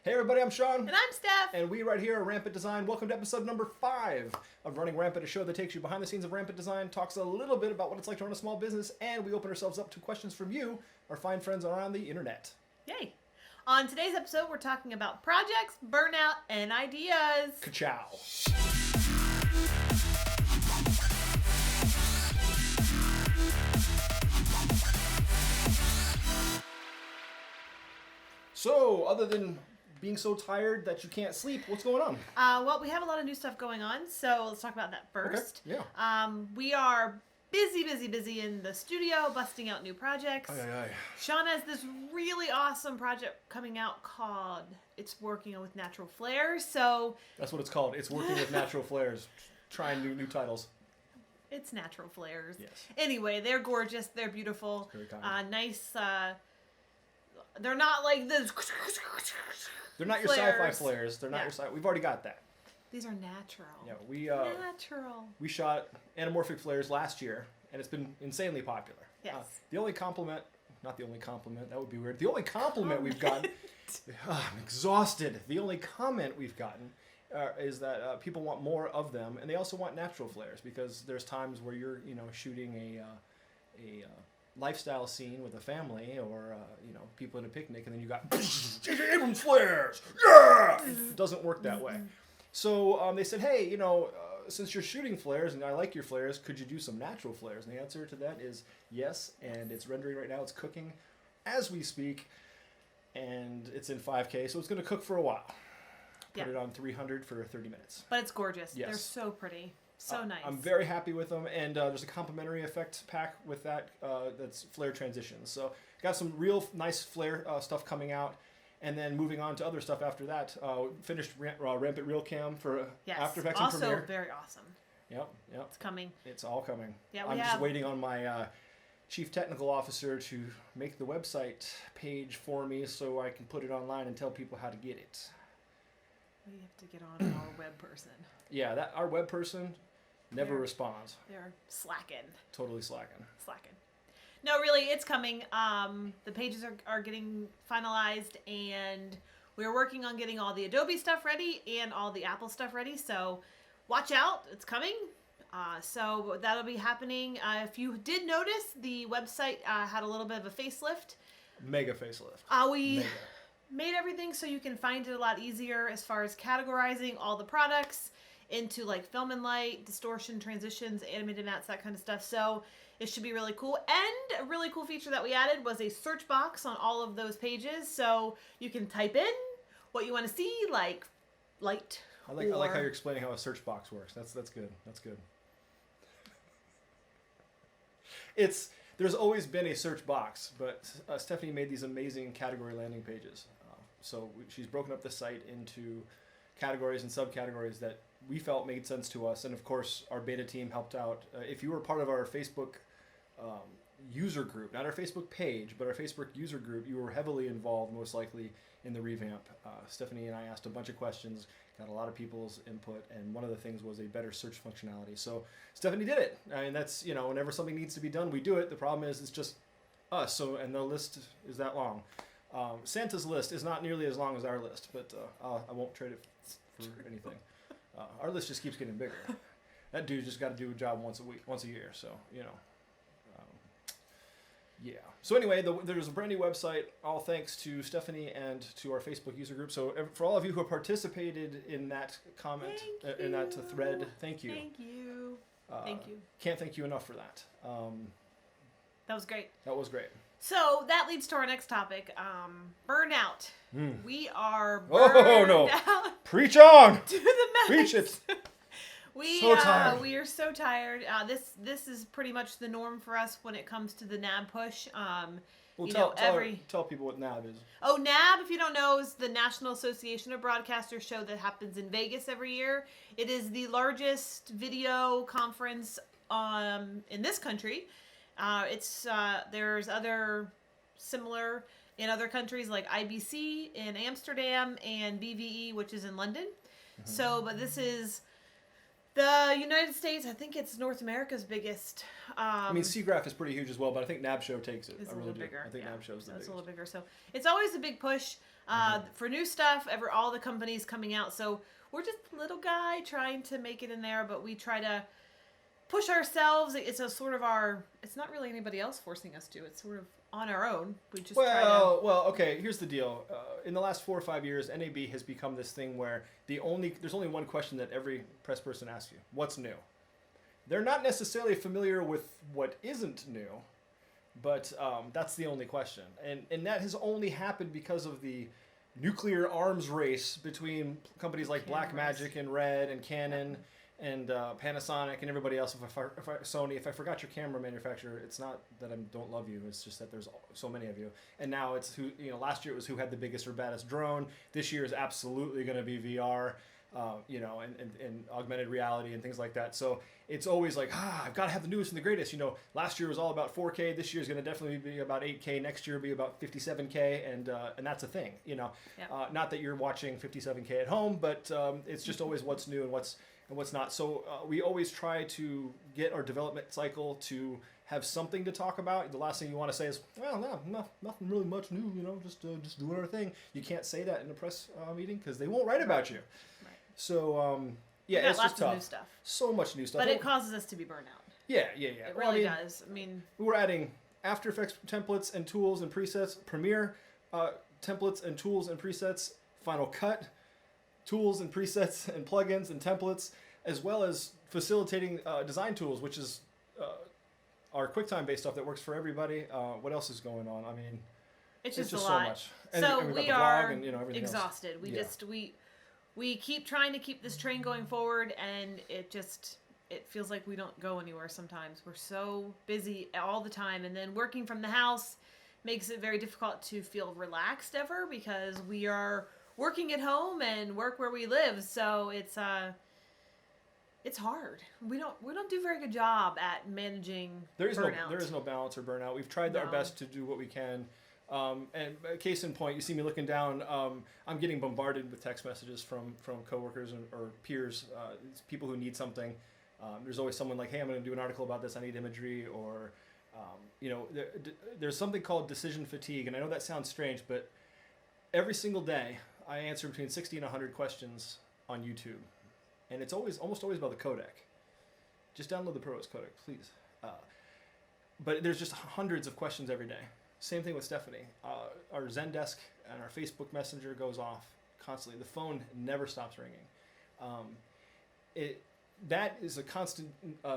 Hey everybody, I'm Sean. And I'm Steph. And we right here are Rampant Design. Welcome to episode number 5 of Running Rampant, a show that takes you behind the scenes of Rampant Design, talks a little bit about what it's like to run a small business, and we open ourselves up to questions from you, our fine friends around the internet. Yay. On today's episode, we're talking about projects, burnout, and ideas. Ka-chow. So, other than being so tired that you can't sleep, what's going on? Well, we have a lot of new stuff going on, so let's talk about that first. Okay, yeah. We are busy in the studio, busting out new projects. Aye. Sean has this really awesome project coming out called It's Working with Natural Flares, so... That's what it's called. It's Working with Natural Flares. Trying new titles. It's Natural Flares. Yes. Anyway, they're gorgeous. They're beautiful. Very kind. Nice. They're not like this. They're not your sci-fi flares. They're not your sci. We've already got that. These are natural. Yeah, we shot anamorphic flares last year, and it's been insanely popular. Yes. Not the only compliment. That would be weird. The only compliment we've gotten. I'm exhausted. The only comment we've gotten is that people want more of them, and they also want natural flares because there's times where you're shooting a lifestyle scene with a family or people in a picnic, and then you got Abrams flares. Yeah, it doesn't work that way. So they said, hey, since you're shooting flares and I like your flares, could you do some natural flares? And the answer to that is yes, and it's rendering right now. It's cooking as we speak, and it's in 5K, so it's going to cook for a while. Put it on 300 for 30 minutes. But it's gorgeous. Yes. They're so pretty. So nice. I'm very happy with them, and there's a complimentary effect pack with that that's flare transitions. So got some real nice flare stuff coming out, and then moving on to other stuff after that. Finished Rampant Reel Cam for After Effects and Premiere. Also very awesome. Yep. It's coming. It's all coming. Yeah, I'm just waiting on my chief technical officer to make the website page for me so I can put it online and tell people how to get it. We have to get on our web person. Yeah, our web person never responds. They're slacking. Totally slacking. No, really, it's coming. The pages are getting finalized, and we're working on getting all the Adobe stuff ready and all the Apple stuff ready. So watch out. It's coming. So that'll be happening. If you did notice, the website had a little bit of a facelift. Mega facelift. We made everything so you can find it a lot easier as far as categorizing all the products into like film and light, distortion, transitions, animated mattes, that kind of stuff. So it should be really cool. And a really cool feature that we added was a search box on all of those pages. So you can type in what you want to see, like light. I like how you're explaining how a search box works. That's good. That's good. There's always been a search box, but Stefanie made these amazing category landing pages. So she's broken up the site into categories and subcategories that we felt made sense to us, and of course our beta team helped out. If you were part of our Facebook user group, not our Facebook page, but our Facebook user group, you were heavily involved most likely in the revamp. Stefanie and I asked a bunch of questions, got a lot of people's input, and one of the things was a better search functionality. So Stefanie did it. I mean, that's, whenever something needs to be done, we do it. The problem is it's just us, and the list is that long. Santa's list is not nearly as long as our list, but I won't trade it for anything. Our list just keeps getting bigger. That dude just got to do a job once a year. So yeah. So anyway, there's a brand new website. All thanks to Stefanie and to our Facebook user group. So for all of you who have participated in that comment, in that thread, thank you. Thank you. Can't thank you enough for that. That was great. So that leads to our next topic, burnout. We are burned out. Preach on! To the max. Preach it. We are so tired. This is pretty much the norm for us when it comes to the NAB push. Tell people what NAB is. Oh, NAB, if you don't know, is the National Association of Broadcasters show that happens in Vegas every year. It is the largest video conference in this country. There's other similar in other countries like IBC in Amsterdam and BVE, which is in London. Mm-hmm. So, but this is the United States. I think it's North America's biggest. SIGGRAPH is pretty huge as well, but I think NAB Show takes it. It's a little bigger. I think NAB Show's the biggest. It's a little bigger. So it's always a big push. for new stuff. All the companies coming out, so we're just a little guy trying to make it in there, but we try to push ourselves. It's a sort of it's not really anybody else forcing us to. It's sort of on our own. We just try to. Well, okay. Here's the deal. In the last 4 or 5 years, NAB has become this thing where there's only one question that every press person asks you: what's new? They're not necessarily familiar with what isn't new, but that's the only question, and that has only happened because of the nuclear arms race between companies like Blackmagic and Red and Canon. And Panasonic and everybody else. Sony. If I forgot your camera manufacturer, it's not that I don't love you. It's just that there's so many of you. And now it's who. Last year it was who had the biggest or baddest drone. This year is absolutely going to be VR. And augmented reality and things like that. So it's always like, I've got to have the newest and the greatest. Last year was all about 4K. This year is going to definitely be about 8K. Next year will be about 57K, and that's a thing. Not that you're watching 57K at home, but it's just always what's new and what's not. So we always try to get our development cycle to have something to talk about. The last thing you want to say is, well, no, nothing really much new, just doing our thing. You can't say that in a press meeting because they won't write about you. Right. So, it's lots just tough. Of new stuff. So much new stuff. But it causes us to be burnt out. Yeah. It really does. I mean, we're adding After Effects templates and tools and presets, Premiere templates and tools and presets, Final Cut tools and presets and plugins and templates, as well as facilitating design tools, which is our QuickTime-based stuff that works for everybody. What else is going on? I mean, it's just a so lot. Much. And we are everything exhausted. Else. We keep trying to keep this train going forward, and it feels like we don't go anywhere sometimes. We're so busy all the time, and then working from the house makes it very difficult to feel relaxed ever, because we are working at home and work where we live. So it's hard. We don't do a very good job at managing burnout. There is no balance or burnout. We've tried our best to do what we can. And case in point, you see me looking down. I'm getting bombarded with text messages from coworkers or peers, people who need something. There's always someone like, hey, I'm going to do an article about this. I need imagery. Or, there's something called decision fatigue. And I know that sounds strange, but every single day I answer between 60 and 100 questions on YouTube. And it's almost always about the codec. Just download the ProRes codec, please. But there's just hundreds of questions every day. Same thing with Stefanie. Our Zendesk and our Facebook Messenger goes off constantly. The phone never stops ringing. That is a constant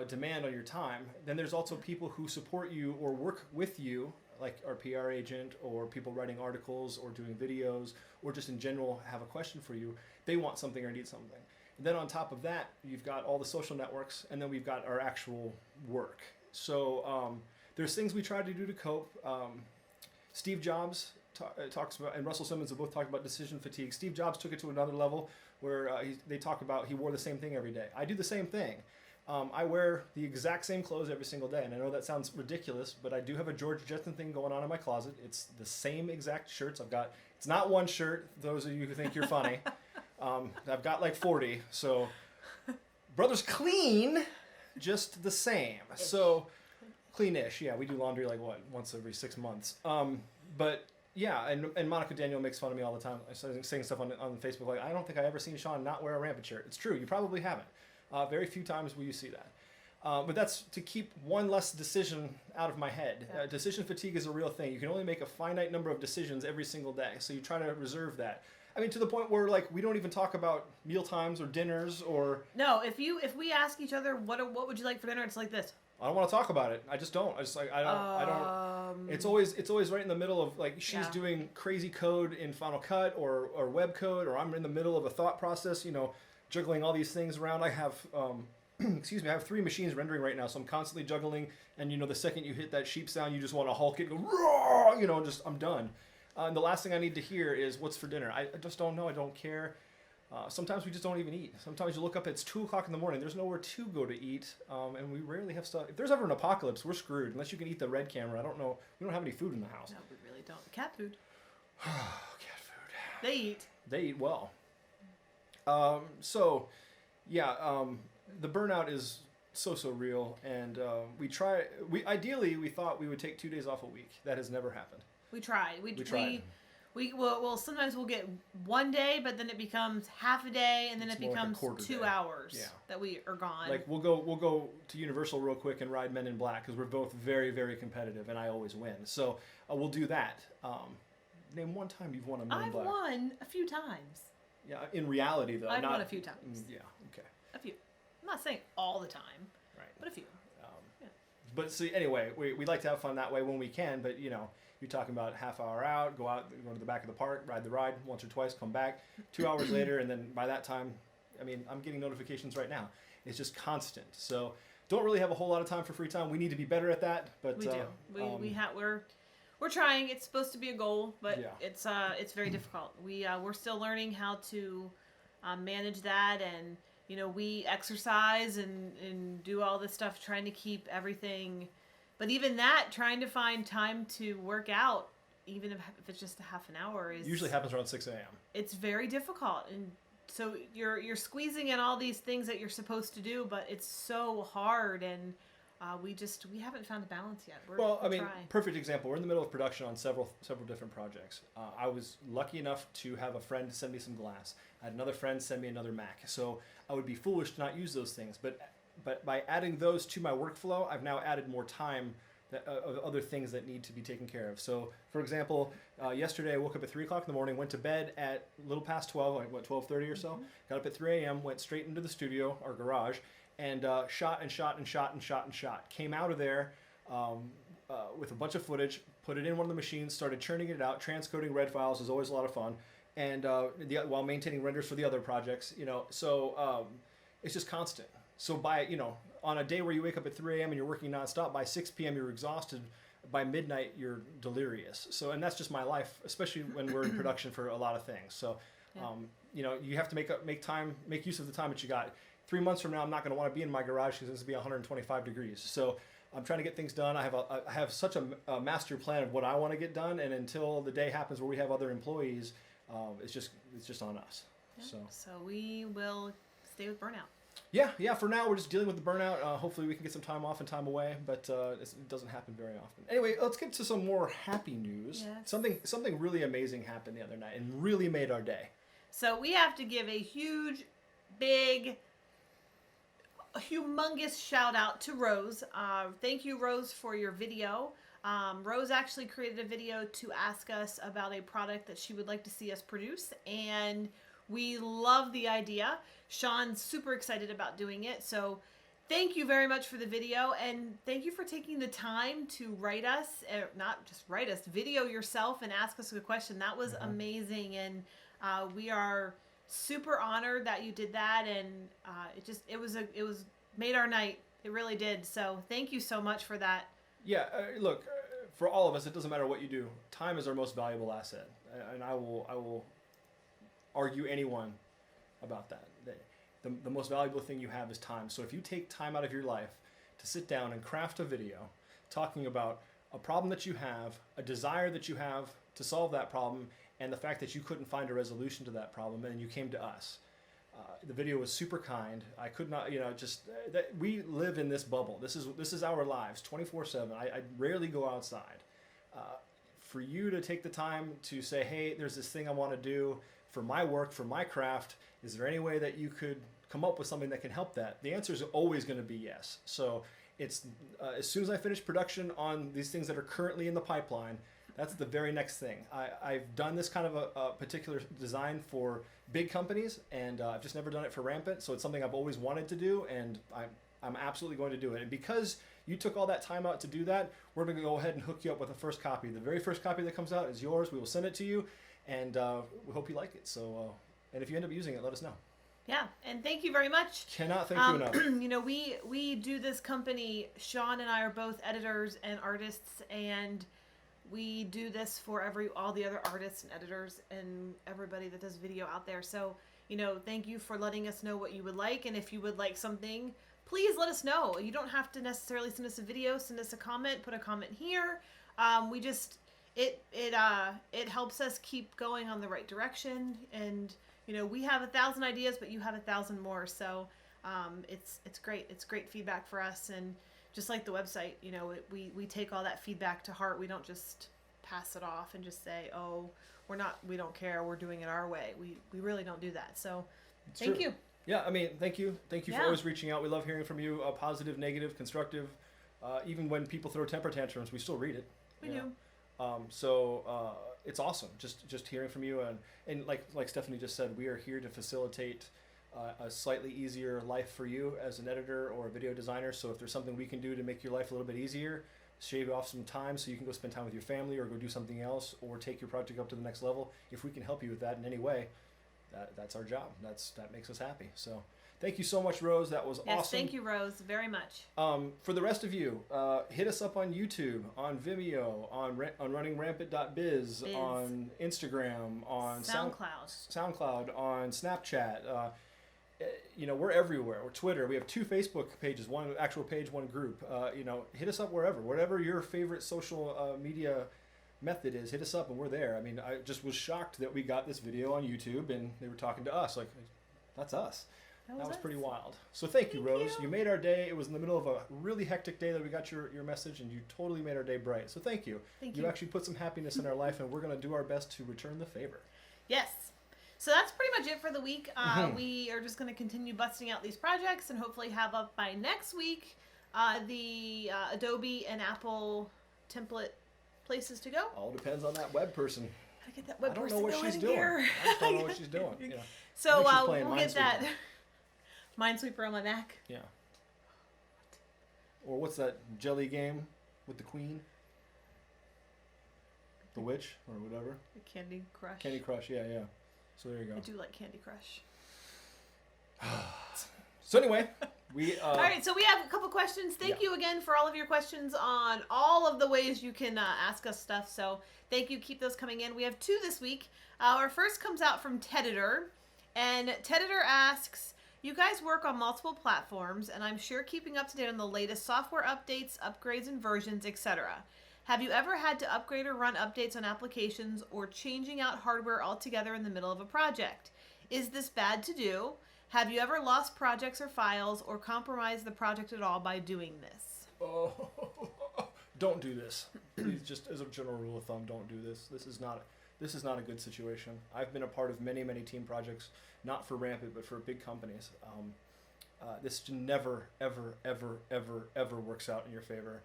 demand on your time. Then there's also people who support you or work with you, like our PR agent or people writing articles or doing videos or just in general have a question for you. They want something or need something. And then on top of that, you've got all the social networks, and then we've got our actual work. So there's things we try to do to cope. Steve Jobs talks about, and Russell Simmons have both talked about decision fatigue. Steve Jobs took it to another level where they talk about he wore the same thing every day. I do the same thing. I wear the exact same clothes every single day, and I know that sounds ridiculous, but I do have a George Jetson thing going on in my closet. It's the same exact shirts I've got. It's not one shirt, those of you who think you're funny. I've got like 40, so brothers clean just the same. So clean-ish, yeah. We do laundry like once every 6 months. But yeah, and Monica Daniel makes fun of me all the time. I started saying stuff on Facebook like, I don't think I've ever seen Sean not wear a Rampant shirt. It's true, you probably haven't. Very few times will you see that. But that's to keep one less decision out of my head. Decision fatigue is a real thing. You can only make a finite number of decisions every single day, so you try to reserve that. I mean, to the point where like we don't even talk about meal times or dinners or. No, if we ask each other what would you like for dinner, it's like this. I don't want to talk about it. I just don't. I don't. It's always right in the middle of like she's doing crazy code in Final Cut or web code, or I'm in the middle of a thought process. Juggling all these things around. I have excuse me. I have 3 machines rendering right now, so I'm constantly juggling. And the second you hit that sheep sound, you just want to Hulk it and go raw. I'm done. And the last thing I need to hear is what's for dinner. I just don't know. I don't care. Sometimes we just don't even eat. Sometimes you look up, it's 2 o'clock in the morning. There's nowhere to go to eat, and we rarely have stuff. If there's ever an apocalypse, we're screwed. Unless you can eat the red camera. I don't know. We don't have any food in the house. No, we really don't. Cat food. Cat food. They eat. They eat well. The burnout is so real, and we ideally we thought we would take 2 days off a week. That has never happened. We tried. We tried. Well, sometimes we'll get one day, but then it becomes half a day, and then It's it more like a becomes quarter 2 day. hours Yeah. that we are gone. Like we'll go to Universal real quick and ride Men in Black because we're both very, very competitive, and I always win. So we'll do that. Name one time you've won a Men in I've Black. won a few times. Yeah, in reality though. I've not, won a few times. Yeah, okay. A few. I'm not saying all the time, Right. but a few. Yeah. But see, anyway, we like to have fun that way when we can. But you're talking about half hour out, go to the back of the park, ride the ride once or twice, come back 2 hours later, and then by that time, I mean, I'm getting notifications right now. It's just constant. So don't really have a whole lot of time for free time. We need to be better at that. But We do. We're trying. It's supposed to be a goal, but Yeah. it's very difficult. We're still learning how to manage that, and we exercise and do all this stuff, trying to keep everything. But even that, trying to find time to work out, even if it's just a half an hour, is usually happens around 6 a.m. It's very difficult, and so you're squeezing in all these things that you're supposed to do, but it's so hard, and we haven't found a balance yet. Well, I we're mean, trying. perfect example. We're in the middle of production on several different projects. I was lucky enough to have a friend send me some glass. I had another friend send me another Mac. So I would be foolish to not use those things. But by adding those to my workflow, I've now added more time of other things that need to be taken care of. So, for example, yesterday I woke up at 3 o'clock in the morning, went to bed at a little past 12, like 12:30 or so. Mm-hmm. Got up at 3 a.m., went straight into the studio, our garage, and shot. Came out of there with a bunch of footage, put it in one of the machines, started churning it out, transcoding red files is always a lot of fun, and while maintaining renders for the other projects, so it's just constant. So on a day where you wake up at 3 a.m. and you're working nonstop, by 6 p.m. you're exhausted. By midnight you're delirious. So, and that's just my life, especially when we're in production for a lot of things. So, you have to make use of the time that you got. 3 months from now, I'm not going to want to be in my garage because it's going to be 125 degrees. So I'm trying to get things done. I have such a master plan of what I want to get done, and until the day happens where we have other employees, it's just on us. Yeah. So we will stay with burnout. Yeah. For now, we're just dealing with the burnout. Hopefully, we can get some time off and time away, but it doesn't happen very often. Anyway, let's get to some more happy news. Yes. Something really amazing happened the other night and really made our day. So we have to give a huge, big, humongous shout out to Rose. Thank you, Rose, for your video. Rose actually created a video to ask us about a product that she would like to see us produce, and we love the idea. Sean's super excited about doing it, so thank you very much for the video, and thank you for taking the time to write us, not just write us, video yourself and ask us a question. That was amazing, and we are super honored that you did that, and it was made our night. It really did. So thank you so much for that. Yeah, look, for all of us, it doesn't matter what you do. Time is our most valuable asset, and I will argue anyone about that. The most valuable thing you have is time. So if you take time out of your life to sit down and craft a video talking about a problem that you have, a desire that you have to solve that problem, and the fact that you couldn't find a resolution to that problem, and you came to us. The video was super kind. I could not, that we live in this bubble. This is our lives, 24/7. I rarely go outside. For you to take the time to say, hey, there's this thing I want to do for my work, for my craft. Is there any way that you could come up with something that can help that? The answer is always going to be yes. So it's as soon as I finish production on these things that are currently in the pipeline, that's the very next thing. I've done this kind of a particular design for big companies, and I've just never done it for Rampant. So it's something I've always wanted to do, and I'm absolutely going to do it. And because you took all that time out to do that, we're going to go ahead and hook you up with the first copy. The very first copy that comes out is yours. We will send it to you, and we hope you like it. So, and if you end up using it, let us know. Yeah, and thank you very much. Cannot thank you enough. We do this company. Sean and I are both editors and artists, and we do this for all the other artists and editors and everybody that does video out there. So, thank you for letting us know what you would like, and if you would like something, please let us know. You don't have to necessarily send us a video. Send us a comment. Put a comment here. It helps us keep going on the right direction, and we have 1,000 ideas, but you have 1,000 more. So it's great. It's great feedback for us, and just like the website, we take all that feedback to heart. We don't just pass it off and just say, oh, we don't care, we're doing it our way. We really don't do that. So thank you. Yeah, I mean, thank you for Yeah. always reaching out. We love hearing from you, positive, negative, constructive. Even when people throw temper tantrums, we still read it. We you do. know. So it's awesome just hearing from you, and like Stefanie just said, we are here to facilitate a slightly easier life for you as an editor or a video designer. So if there's something we can do to make your life a little bit easier, shave off some time so you can go spend time with your family or go do something else or take your project up to the next level, if we can help you with that in any way, that's our job. That makes us happy. So thank you so much, Rose. That was awesome. Thank you, Rose, very much. For the rest of you, hit us up on YouTube, on Vimeo, on runningrampant.biz, on Instagram, on SoundCloud, on Snapchat. We're everywhere. We're Twitter. We have 2 Facebook pages, one actual page, one group. Hit us up whatever your favorite social media method is. Hit us up and we're there. I mean, I just was shocked that we got this video on YouTube and they were talking to us. Like, that's us. That was pretty wild. So thank you, Rose. You made our day. It was in the middle of a really hectic day that we got your message, and you totally made our day bright. So thank you. You actually put some happiness in our life, and we're going to do our best to return the favor. Yes. So that's pretty much it for the week. We are just going to continue busting out these projects and hopefully have up by next week the Adobe and Apple template places to go. All depends on that web person. Gotta get that web person I don't know what she's doing. I just don't know what she's doing. You know. So we'll get that Minesweeper on my Mac. Yeah. Or what's that jelly game with the queen? The witch or whatever. The Candy Crush. Candy Crush, yeah. So there you go. I do like Candy Crush. So anyway, all right, so we have a couple questions. Thank you again for all of your questions on all of the ways you can ask us stuff. So thank you. Keep those coming in. We have 2 this week. Our first comes out from Teditor. And Teditor asks, you guys work on multiple platforms, and I'm sure keeping up to date on the latest software updates, upgrades, and versions, etc. Have you ever had to upgrade or run updates on applications or changing out hardware altogether in the middle of a project? Is this bad to do? Have you ever lost projects or files or compromised the project at all by doing this? Oh, don't do this. Please, just as a general rule of thumb, don't do this. This is not a good situation. I've been a part of many team projects, not for Rampant, but for big companies. This never, ever works out in your favor.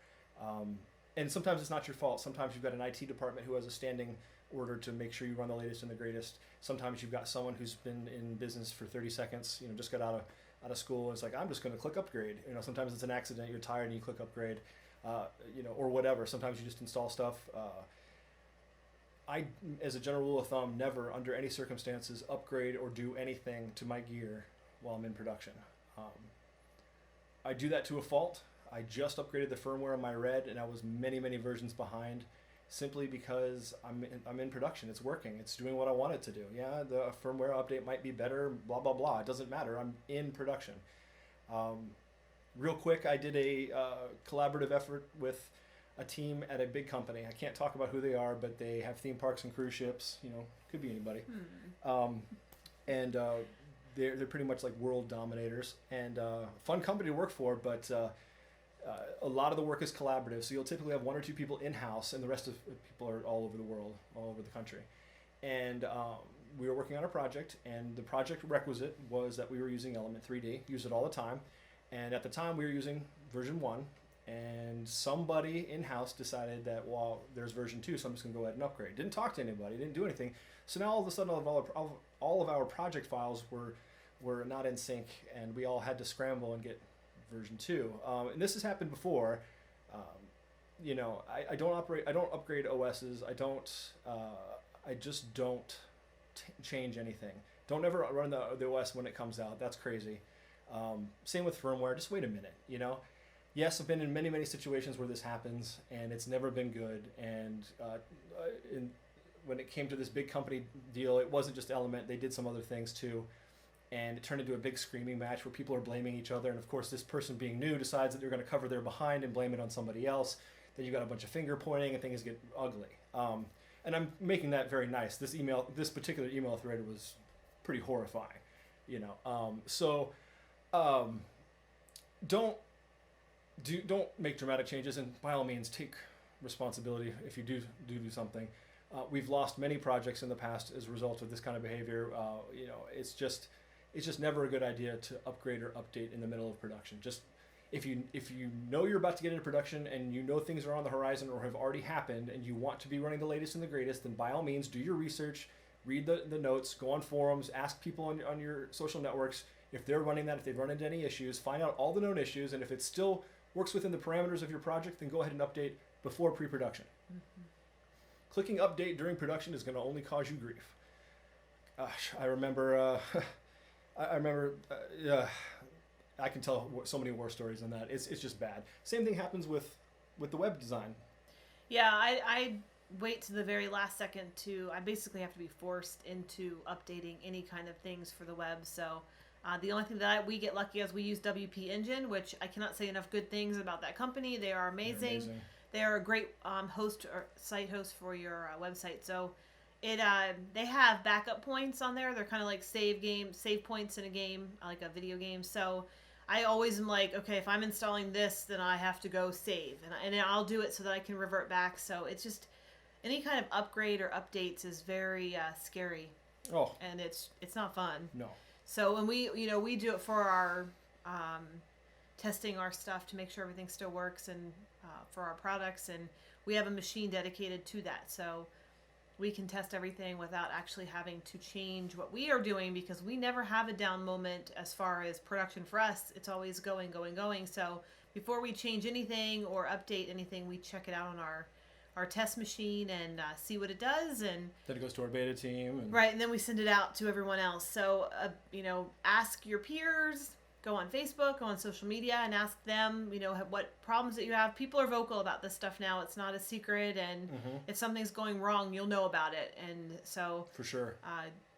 And sometimes it's not your fault. Sometimes you've got an IT department who has a standing order to make sure you run the latest and the greatest. Sometimes you've got someone who's been in business for 30 seconds, just got out of school. And it's like, I'm just going to click upgrade. Sometimes it's an accident. You're tired and you click upgrade, or whatever. Sometimes you just install stuff. I, as a general rule of thumb, never, under any circumstances, upgrade or do anything to my gear while I'm in production. I do that to a fault. I just upgraded the firmware on my Red, and I was many versions behind, simply because I'm in production. It's working. It's doing what I want it to do. Yeah, the firmware update might be better. Blah blah blah. It doesn't matter. I'm in production. Real quick, I did a collaborative effort with a team at a big company. I can't talk about who they are, but they have theme parks and cruise ships. Could be anybody. And they're pretty much like world dominators and fun company to work for. But a lot of the work is collaborative, so you'll typically have 1 or 2 people in-house, and the rest of people are all over the world, all over the country. And we were working on a project, and the project requisite was that we were using Element 3D, use it all the time. And at the time, we were using version 1. And somebody in-house decided that, well, there's version 2, so I'm just going to go ahead and upgrade. Didn't talk to anybody, didn't do anything. So now all of a sudden, all of our project files were not in sync, and we all had to scramble and get version 2. And this has happened before. I don't upgrade OSs. I just don't change anything. Don't ever run the OS when it comes out. That's crazy. Same with firmware. Just wait a minute, Yes, I've been in many situations where this happens, and it's never been good. And when it came to this big company deal, it wasn't just Element. They did some other things too. And it turned into a big screaming match where people are blaming each other. And of course, this person being new decides that they're going to cover their behind and blame it on somebody else. Then you got a bunch of finger pointing and things get ugly. And I'm making that very nice. This particular email thread was pretty horrifying, Don't make dramatic changes, and by all means, take responsibility if you do something. We've lost many projects in the past as a result of this kind of behavior. It's just never a good idea to upgrade or update in the middle of production. Just if you know you're about to get into production and you know things are on the horizon or have already happened and you want to be running the latest and the greatest, then by all means do your research, read the notes, go on forums, ask people on your social networks if they're running that, if they've run into any issues, find out all the known issues, and if it still works within the parameters of your project, then go ahead and update before pre-production. Mm-hmm. Clicking update during production is going to only cause you grief. Gosh, I remember I can tell so many war stories on that. It's just bad. Same thing happens with the web design. Yeah, I wait to the very last second I basically have to be forced into updating any kind of things for the web. So the only thing that we get lucky is we use WP Engine, which I cannot say enough good things about that company. They are amazing. They are a great host or site host for your website. So they have backup points on there. They're kind of like save points in a game, like a video game. So I always am like, okay, if I'm installing this, then I have to go save, and I'll do it so that I can revert back. So it's just any kind of upgrade or updates is very scary. Oh, and it's not fun. No. So when we do it for our testing our stuff to make sure everything still works, and for our products, and we have a machine dedicated to that, so we can test everything without actually having to change what we are doing, because we never have a down moment as far as production. For us, it's always going. So before we change anything or update anything, we check it out on our test machine and see what it does, and then it goes to our beta team. Right, and then we send it out to everyone else. So, ask your peers, go on Facebook, go on social media, and ask them, what problems that you have. People are vocal about this stuff now. It's not a secret, and if something's going wrong, you'll know about it. And so, for sure.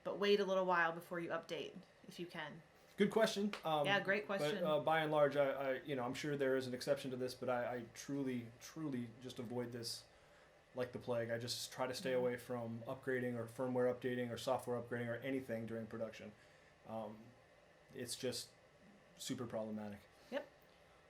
But wait a little while before you update, if you can. Good question. Yeah, great question. But by and large, I'm sure there is an exception to this, but I truly just avoid this like the plague. I just try to stay away from upgrading or firmware updating or software upgrading or anything during production. It's just super problematic. Yep.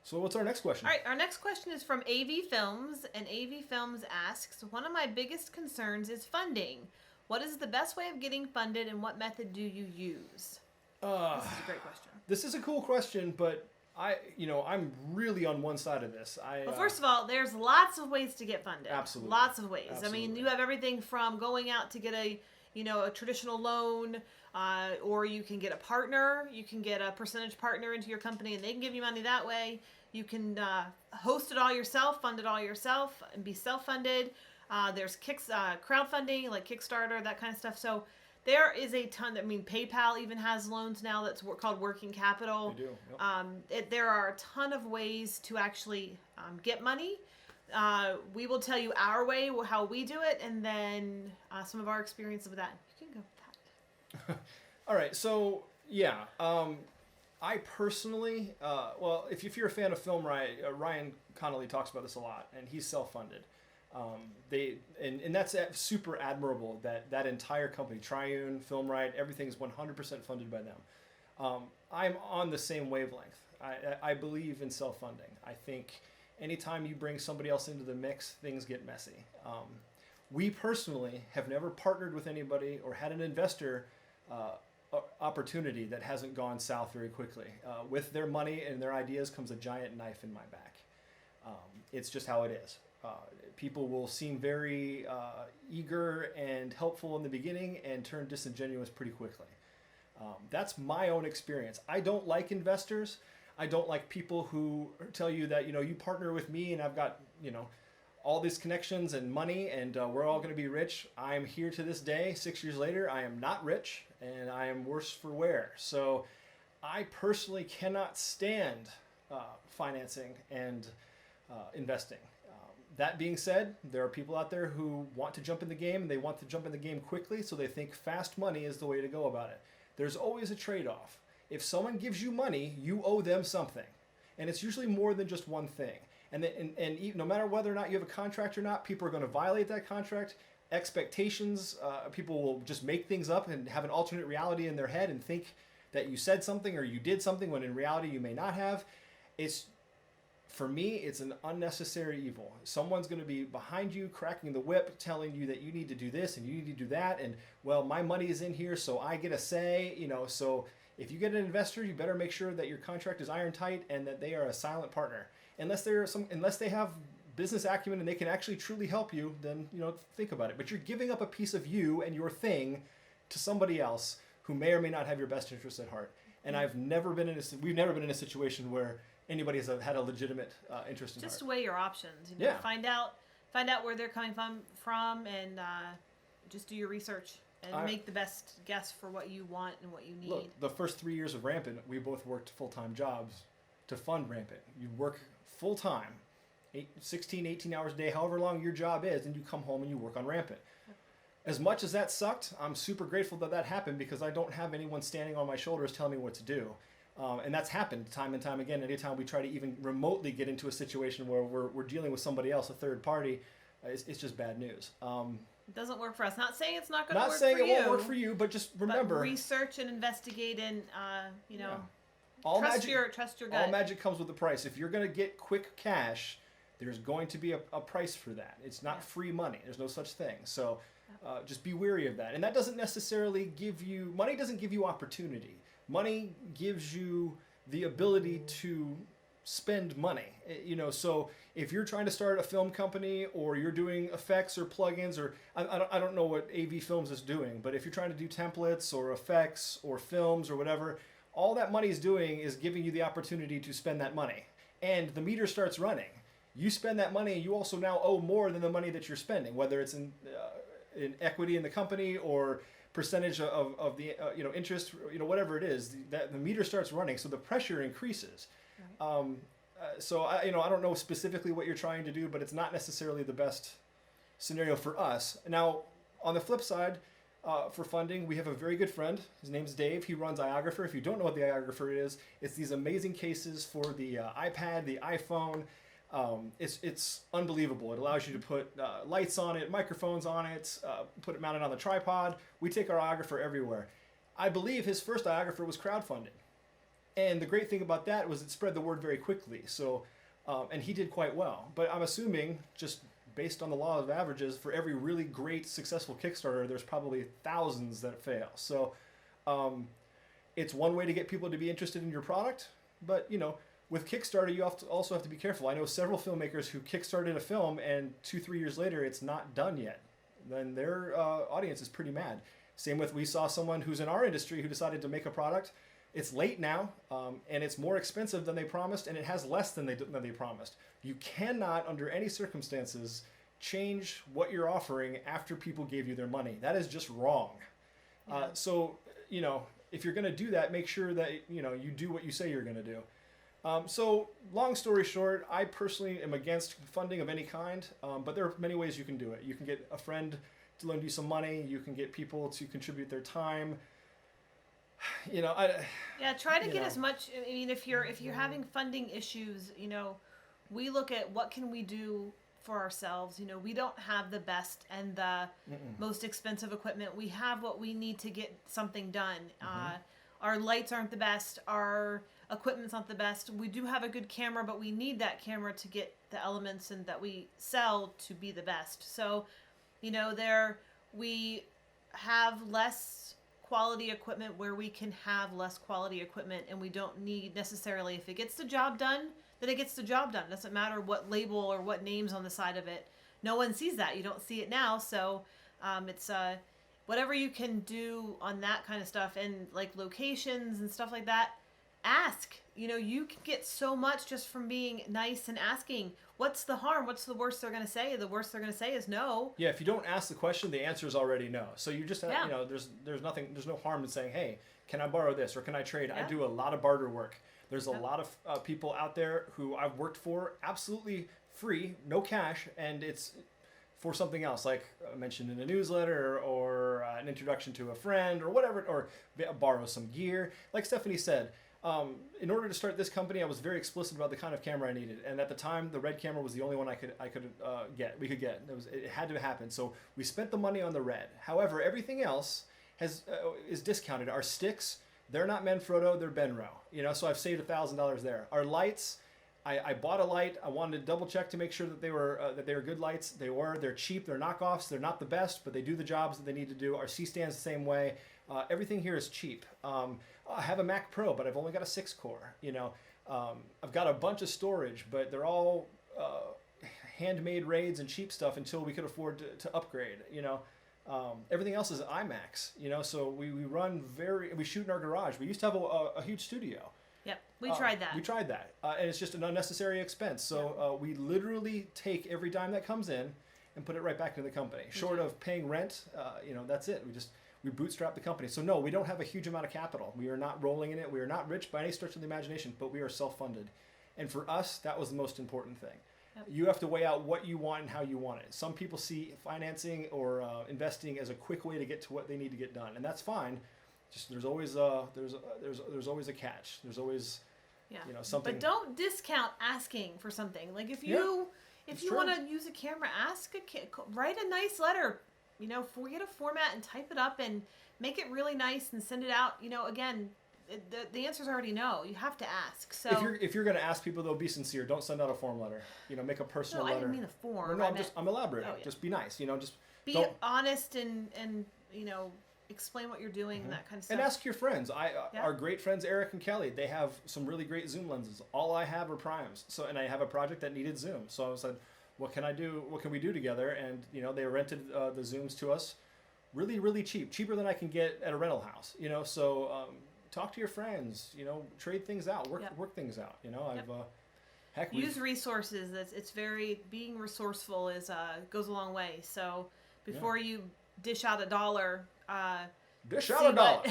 So what's our next question? All right, our next question is from AV Films, and AV Films asks, one of my biggest concerns is funding. What is the best way of getting funded, and what method do you use? This is a great question. This is a cool question, but I'm really on one side of this. Well, first of all, there's lots of ways to get funded. Absolutely. Lots of ways. Absolutely. I mean, you have everything from going out to get a traditional loan, or you can get a partner. You can get a percentage partner into your company, and they can give you money that way. You can host it all yourself, fund it all yourself, and be self-funded. There's crowdfunding, like Kickstarter, that kind of stuff. So there is a ton. PayPal even has loans now that's called working capital. They do. Yep. There are a ton of ways to actually get money. We will tell you our way, how we do it, and then some of our experiences with that. You can go with that. All right. So, yeah. I personally, if you're a fan of Film Riot, Ryan Connolly talks about this a lot, and he's self-funded. And that's super admirable that entire company, Triune, Film Riot, everything's 100% funded by them. I'm on the same wavelength. I believe in self-funding. I think anytime you bring somebody else into the mix, things get messy. We personally have never partnered with anybody or had an investor opportunity that hasn't gone south very quickly. With their money and their ideas comes a giant knife in my back. It's just how it is. People will seem very eager and helpful in the beginning and turn disingenuous pretty quickly. That's my own experience. I don't like investors. I don't like people who tell you that, you partner with me and I've got, all these connections and money and we're all going to be rich. I'm here to this day, 6 years later, I am not rich and I am worse for wear. So I personally cannot stand financing and investing. That being said, there are people out there who want to jump in the game and they want to jump in the game quickly, so they think fast money is the way to go about it. There's always a trade-off. If someone gives you money, you owe them something. And it's usually more than just one thing. And no matter whether or not you have a contract or not, people are going to violate that contract. Expectations, people will just make things up and have an alternate reality in their head and think that you said something or you did something when in reality you may not have. for me, it's an unnecessary evil. Someone's going to be behind you, cracking the whip, telling you that you need to do this and you need to do that. And, well, my money is in here, so I get a say. So if you get an investor, you better make sure that your contract is iron tight and that they are a silent partner. Unless they have business acumen and they can actually truly help you, then, think about it. But you're giving up a piece of you and your thing to somebody else who may or may not have your best interests at heart. And we've never been in a situation where anybody has had a legitimate interest in Just heart. weigh your options. Yeah. Find out where they're coming from, and just do your research and make the best guess for what you want and what you need. Look, the first 3 years of Rampant, we both worked full-time jobs to fund Rampant. You work full-time, 16, 18 hours a day, however long your job is, and you come home and you work on Rampant. As much as that sucked, I'm super grateful that happened because I don't have anyone standing on my shoulders telling me what to do. And that's happened time and time again. Anytime we try to even remotely get into a situation where we're dealing with somebody else, a third party, it's just bad news. It doesn't work for us. Not saying it's not going to work for you. Not saying it won't work for you, but just remember. But research and investigate and, trust your gut. All magic comes with a price. If you're going to get quick cash, there's going to be a price for that. It's not free money. There's no such thing. So just be wary of that. And that doesn't necessarily money doesn't give you opportunity. Money gives you the ability to spend money. So if you're trying to start a film company or you're doing effects or plugins, or I don't know what AV Films is doing, but if you're trying to do templates or effects or films or whatever, all that money is doing is giving you the opportunity to spend that money. And the meter starts running. You spend that money, you also now owe more than the money that you're spending, whether it's in equity in the company or percentage of the interest, whatever it is. That the meter starts running, so the pressure increases. Right. So I don't know specifically what you're trying to do, but it's not necessarily the best scenario for us. Now, on the flip side, for funding, we have a very good friend. His name's Dave. He runs iOgrapher. If you don't know what the iOgrapher is, it's these amazing cases for the iPad, the iPhone. It's unbelievable. It allows you to put lights on it, microphones on it, put it mounted on the tripod. We take our iOgrapher everywhere. I believe his first iOgrapher was crowdfunded. And the great thing about that was it spread the word very quickly. So, and he did quite well. But I'm assuming, just based on the law of averages, for every really great, successful Kickstarter, there's probably thousands that fail. So it's one way to get people to be interested in your product. But, with Kickstarter, you also have to be careful. I know several filmmakers who kickstarted a film and 2-3 years later, it's not done yet. Then their audience is pretty mad. Same with, we saw someone who's in our industry who decided to make a product. It's late now, and it's more expensive than they promised, and it has less than they promised. You cannot, under any circumstances, change what you're offering after people gave you their money. That is just wrong. Yeah. So, if you're going to do that, make sure that, you do what you say you're going to do. So, long story short, I personally am against funding of any kind, but there are many ways you can do it. You can get a friend to lend you some money. You can get people to contribute their time. Try to get as much. I mean, if you're having funding issues, we look at what can we do for ourselves. We don't have the best and the most expensive equipment. We have what we need to get something done. Our lights aren't the best. Our equipment's not the best. We do have a good camera, but we need that camera to get the elements and that we sell to be the best. So, we have less quality equipment where we can have less quality equipment, and we don't need necessarily, if it gets the job done, then it gets the job done. It doesn't matter what label or what name's on the side of it. No one sees that. You don't see it now. So it's whatever you can do on that kind of stuff, and like locations and stuff like that. Ask. You can get so much just from being nice and asking. What's the harm? What's the worst they're going to say? The worst they're going to say is no. Yeah, if you don't ask the question, the answer is already no. So you just have, there's no harm in saying, hey, can I borrow this or can I trade? Yeah. I do a lot of barter work. There's a lot of people out there who I've worked for absolutely free, no cash, and it's for something else, like mentioned in a newsletter or an introduction to a friend or whatever, or borrow some gear. Like Stefanie said, in order to start this company, I was very explicit about the kind of camera I needed, and at the time, the Red camera was the only one we could get. It had to happen. So we spent the money on the Red. However, everything else is discounted. Our sticks, they're not Manfrotto, they're Benro. So I've saved $1,000 there. Our lights, I bought a light. I wanted to double check to make sure that they were good lights. They're cheap. They're knockoffs. They're not the best, but they do the jobs that they need to do. Our C-stand's the same way. Everything here is cheap. I have a Mac Pro, but I've only got a 6-core. I've got a bunch of storage, but they're all handmade RAIDs and cheap stuff until we could afford to upgrade. Everything else is iMacs. So we shoot in our garage. We used to have a huge studio. Yep, we tried that. And it's just an unnecessary expense. So we literally take every dime that comes in and put it right back into the company. Short of paying rent, that's it. We bootstrap the company. So no, we don't have a huge amount of capital. We are not rolling in it. We are not rich by any stretch of the imagination, but we are self-funded. And for us, that was the most important thing. Yep. You have to weigh out what you want and how you want it. Some people see financing or investing as a quick way to get to what they need to get done, and that's fine. Just there's always there's always a catch. There's always something. But don't discount asking for something. Like if you want to use a camera, write a nice letter. Get a format and type it up and make it really nice and send it out. Again, the answer's already no. You have to ask. So if you're going to ask people, they'll be sincere. Don't send out a form letter. Make a personal letter. I didn't mean a form. I'm elaborating. Just be nice. Just be honest and explain what you're doing and that kind of stuff. And ask your friends. Our great friends Eric and Kelly, they have some really great zoom lenses. All I have are primes. And I have a project that needed zoom. So I said, what can I do? What can we do together? And they rented the zooms to us, really, really cheap, cheaper than I can get at a rental house. So talk to your friends. Trade things out, work things out. Use resources. It's very being resourceful goes a long way. So before you dish out $1, dish out $1.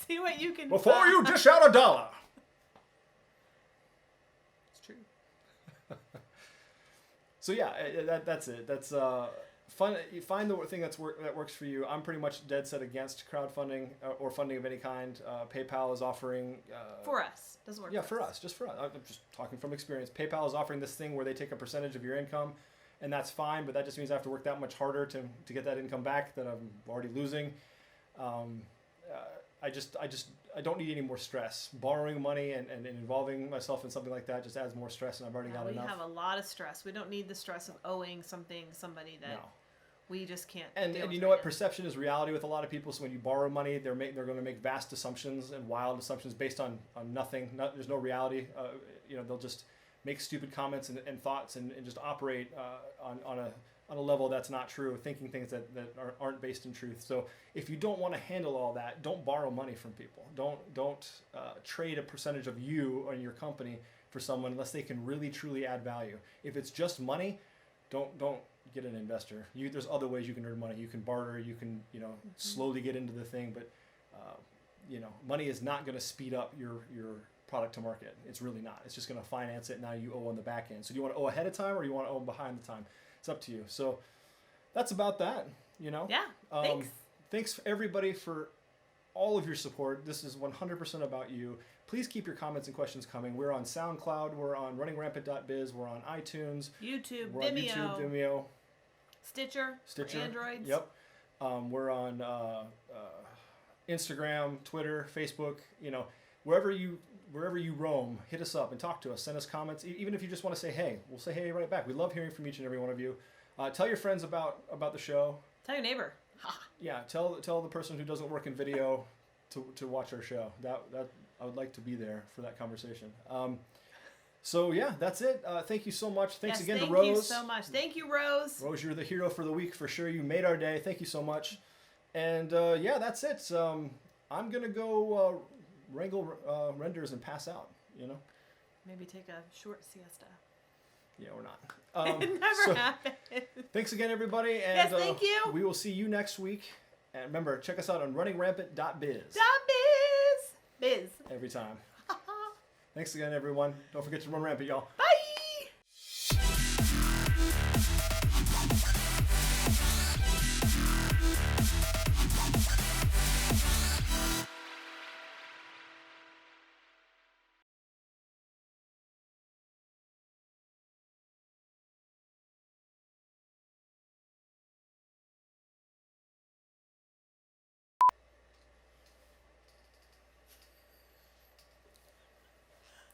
See what you can. Before you dish out $1. It's true. So yeah, that's it. That's fun. You find the thing that works for you. I'm pretty much dead set against crowdfunding or funding of any kind. PayPal is offering for us. Doesn't work. Yeah, for us, just for us. I'm just talking from experience. PayPal is offering this thing where they take a percentage of your income, and that's fine. But that just means I have to work that much harder to get that income back that I'm already losing. I don't need any more stress. Borrowing money and involving myself in something like that just adds more stress, and I've already got enough. We have a lot of stress. We don't need the stress of owing somebody that we just can't. And you know what? Perception is reality with a lot of people. So when you borrow money, they're going to make vast assumptions and wild assumptions based on nothing. There's no reality. They'll just make stupid comments and thoughts and just operate on a level that's not true, thinking things that aren't based in truth. So if you don't want to handle all that, don't borrow money from people. Don't trade a percentage of you or your company for someone unless they can really truly add value. If it's just money, don't get an investor. There's other ways you can earn money. You can barter. You can slowly get into the thing, but money is not going to speed up your product to market. It's really not. It's just going to finance it. Now you owe on the back end. So do you want to owe ahead of time or do you want to owe behind the time? It's up to you. So that's about that, Yeah, thanks. Thanks everybody for all of your support. This is 100% about you. Please keep your comments and questions coming. We're on SoundCloud. We're on runningrampant.biz. We're on iTunes. YouTube, we're on Vimeo. Stitcher, Androids. Yep. We're on Instagram, Twitter, Facebook. Wherever you roam, hit us up and talk to us. Send us comments. Even if you just want to say hey, we'll say hey right back. We love hearing from each and every one of you. Tell your friends about the show. Tell your neighbor. Yeah, tell the person who doesn't work in video to watch our show. That I would like to be there for that conversation. So yeah, that's it. Thank you so much. Thanks again to Rose. Thank you so much. Thank you, Rose. Rose, you're the hero for the week for sure. You made our day. Thank you so much. And yeah, that's it. I'm gonna go wrangle renders and pass out. Maybe take a short siesta. Yeah, we're not. It never happened. Thanks again, everybody. And, yes, thank you. We will see you next week. And remember, check us out on runningrampant.biz. Biz. Every time. Thanks again, everyone. Don't forget to run rampant, y'all. Bye.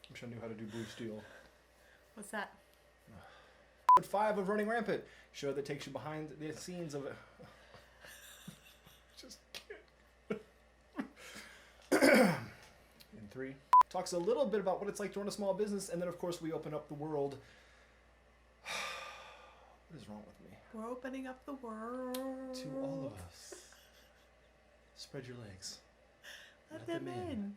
I wish I knew how to do blue steel. What's that? Episode 5 of Running Rampant, show that takes you behind the scenes of it. Just in 3, talks a little bit about what it's like to run a small business, and then of course we open up the world. What is wrong with me? We're opening up the world To all of us. Spread your legs. Let them in.